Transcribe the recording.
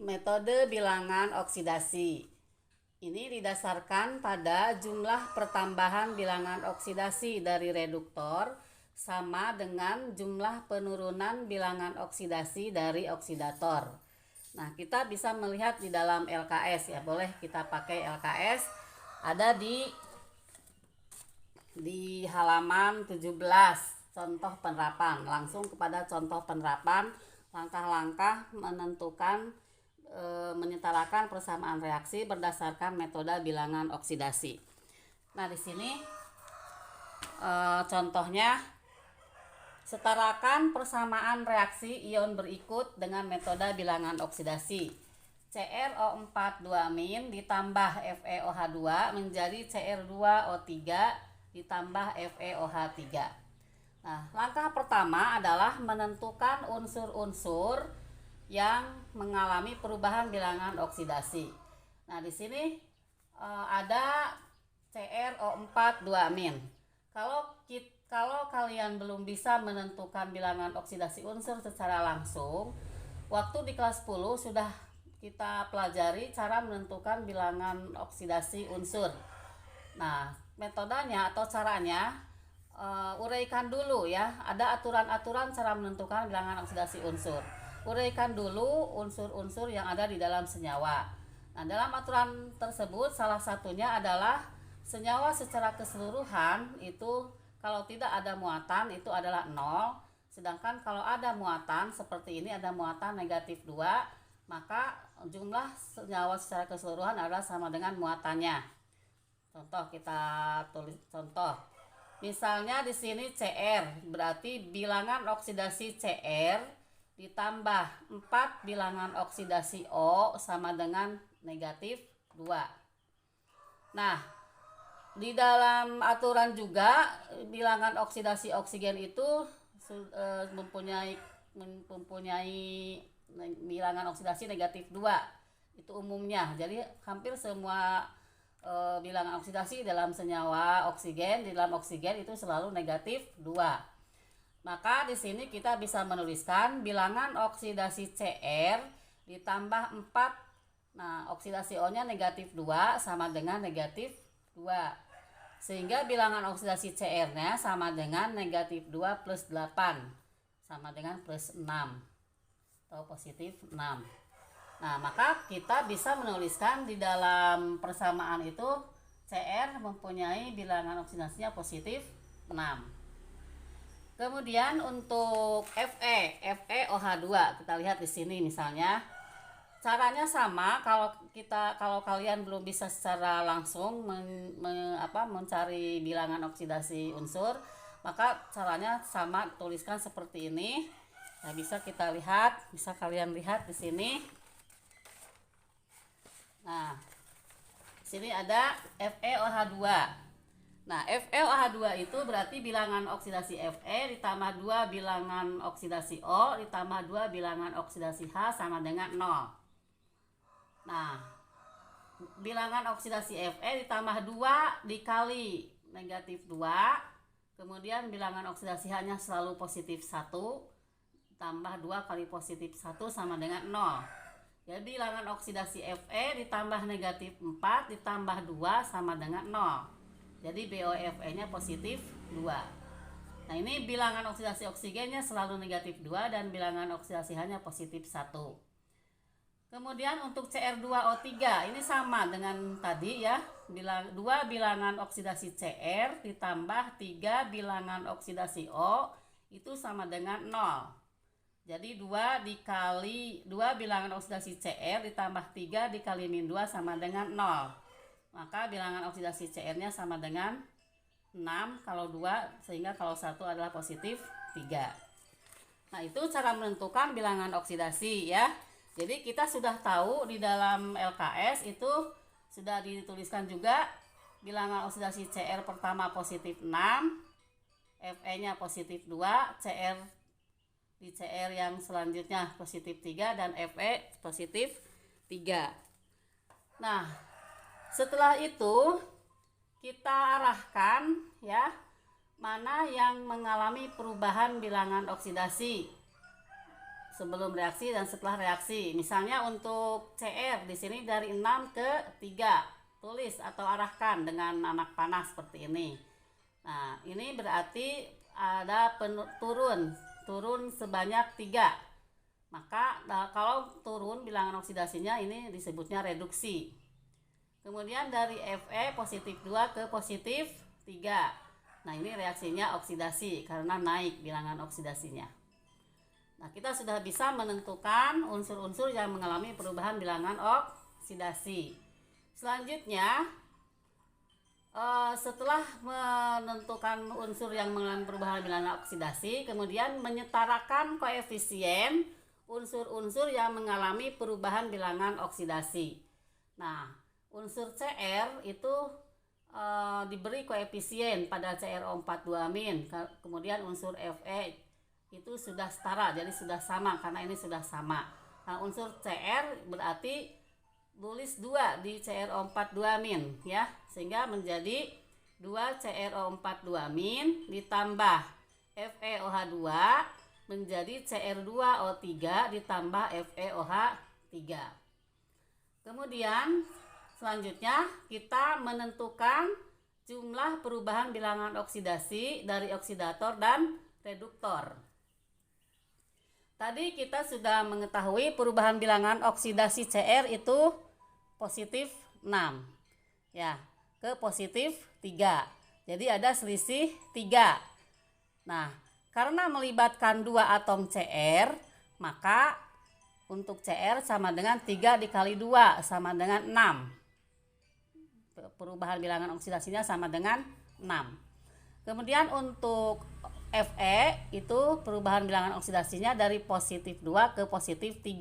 Metode bilangan oksidasi. Ini didasarkan pada jumlah pertambahan bilangan oksidasi dari reduktor sama dengan jumlah penurunan bilangan oksidasi dari oksidator. Nah, kita bisa melihat di dalam LKS ya, boleh kita pakai LKS. Ada di halaman 17, contoh penerapan. Langsung kepada contoh penerapan, langkah-langkah menentukan menyetarakan persamaan reaksi berdasarkan metode bilangan oksidasi. Nah, di sini contohnya, setarakan persamaan reaksi ion berikut dengan metode bilangan oksidasi. CrO4 2- ditambah FeOH2 menjadi Cr2O3 ditambah FeOH3. Nah, langkah pertama adalah menentukan unsur-unsur yang mengalami perubahan bilangan oksidasi. Nah, di sini ada CrO4 2-. Kalau kalian belum bisa menentukan bilangan oksidasi unsur secara langsung, waktu di kelas 10 sudah kita pelajari cara menentukan bilangan oksidasi unsur. Nah, metodenya atau caranya uraikan dulu ya. Ada aturan-aturan cara menentukan bilangan oksidasi unsur. Uraikan dulu unsur-unsur yang ada di dalam senyawa. Nah, dalam aturan tersebut salah satunya adalah senyawa secara keseluruhan itu kalau tidak ada muatan itu adalah 0. Sedangkan kalau ada muatan seperti ini, ada muatan -2, maka jumlah senyawa secara keseluruhan adalah sama dengan muatannya. Contoh, kita tulis contoh. Misalnya di sini Cr, berarti bilangan oksidasi Cr ditambah 4 bilangan oksidasi O sama dengan -2. Nah, di dalam aturan juga bilangan oksidasi oksigen itu mempunyai bilangan oksidasi -2. Itu umumnya. Jadi hampir semua bilangan oksidasi dalam senyawa oksigen, di dalam oksigen itu selalu -2. Maka di sini kita bisa menuliskan bilangan oksidasi Cr ditambah 4. Nah, oksidasi O-nya -2 sama dengan -2. Sehingga bilangan oksidasi Cr-nya sama dengan -2 plus 8 sama dengan plus 6 atau positif 6. Nah, maka kita bisa menuliskan di dalam persamaan itu Cr mempunyai bilangan oksidasinya positif 6. Kemudian untuk FeOH2 kita lihat di sini misalnya. Caranya sama, kalau kalian belum bisa secara langsung mencari bilangan oksidasi unsur, maka caranya sama, tuliskan seperti ini. Nah, bisa kalian lihat di sini. Nah, di sini ada FeOH2. Nah, FeOH2 itu berarti bilangan oksidasi Fe ditambah 2 bilangan oksidasi O ditambah 2 bilangan oksidasi H sama dengan 0. Nah, bilangan oksidasi Fe ditambah 2 dikali -2, kemudian bilangan oksidasi H-nya selalu positif 1, tambah 2 kali positif 1 sama dengan 0. Jadi bilangan oksidasi Fe ditambah -4 ditambah 2 sama dengan 0. Jadi BOFE-nya positif 2. Nah, ini bilangan oksidasi oksigennya selalu -2 dan bilangan oksidasi H-nya positif 1. Kemudian untuk Cr2O3 ini sama dengan tadi ya. 2 bilangan oksidasi Cr ditambah 3 bilangan oksidasi O itu sama dengan 0. Jadi 2 bilangan oksidasi Cr ditambah 3 dikali -2 sama dengan 0. Maka bilangan oksidasi Cr-nya sama dengan 6 kalau 2, sehingga kalau 1 adalah positif 3. Nah, itu cara menentukan bilangan oksidasi ya. Jadi kita sudah tahu di dalam LKS itu sudah dituliskan juga bilangan oksidasi Cr pertama positif 6, Fe-nya positif 2, di Cr yang selanjutnya positif 3 dan Fe positif 3. Nah, setelah itu kita arahkan ya mana yang mengalami perubahan bilangan oksidasi sebelum reaksi dan setelah reaksi. Misalnya untuk CR di sini dari 6 ke 3. Tulis atau arahkan dengan anak panah seperti ini. Nah, ini berarti ada turun sebanyak 3. Maka kalau turun bilangan oksidasinya ini disebutnya reduksi. Kemudian dari Fe positif 2 ke positif 3. Nah, ini reaksinya oksidasi karena naik bilangan oksidasinya. Nah, kita sudah bisa menentukan unsur-unsur yang mengalami perubahan bilangan oksidasi. Selanjutnya, setelah menentukan unsur yang mengalami perubahan bilangan oksidasi, kemudian menyetarakan koefisien unsur-unsur yang mengalami perubahan bilangan oksidasi. Nah, unsur Cr itu diberi koefisien pada CrO42-, kemudian unsur Fe itu sudah setara, jadi sudah sama karena ini sudah sama. Nah, unsur Cr berarti tulis 2 di CrO42- ya, sehingga menjadi 2 CrO42- ditambah FeOH2 menjadi Cr2O3 ditambah FeOH3. Kemudian selanjutnya kita menentukan jumlah perubahan bilangan oksidasi dari oksidator dan reduktor. Tadi kita sudah mengetahui perubahan bilangan oksidasi Cr itu positif 6 ya, ke positif 3. Jadi ada selisih 3. Nah, karena melibatkan 2 atom Cr, maka untuk Cr sama dengan 3 dikali 2 sama dengan 6. Perubahan bilangan oksidasinya sama dengan 6. Kemudian untuk Fe itu perubahan bilangan oksidasinya dari positif 2 ke positif 3.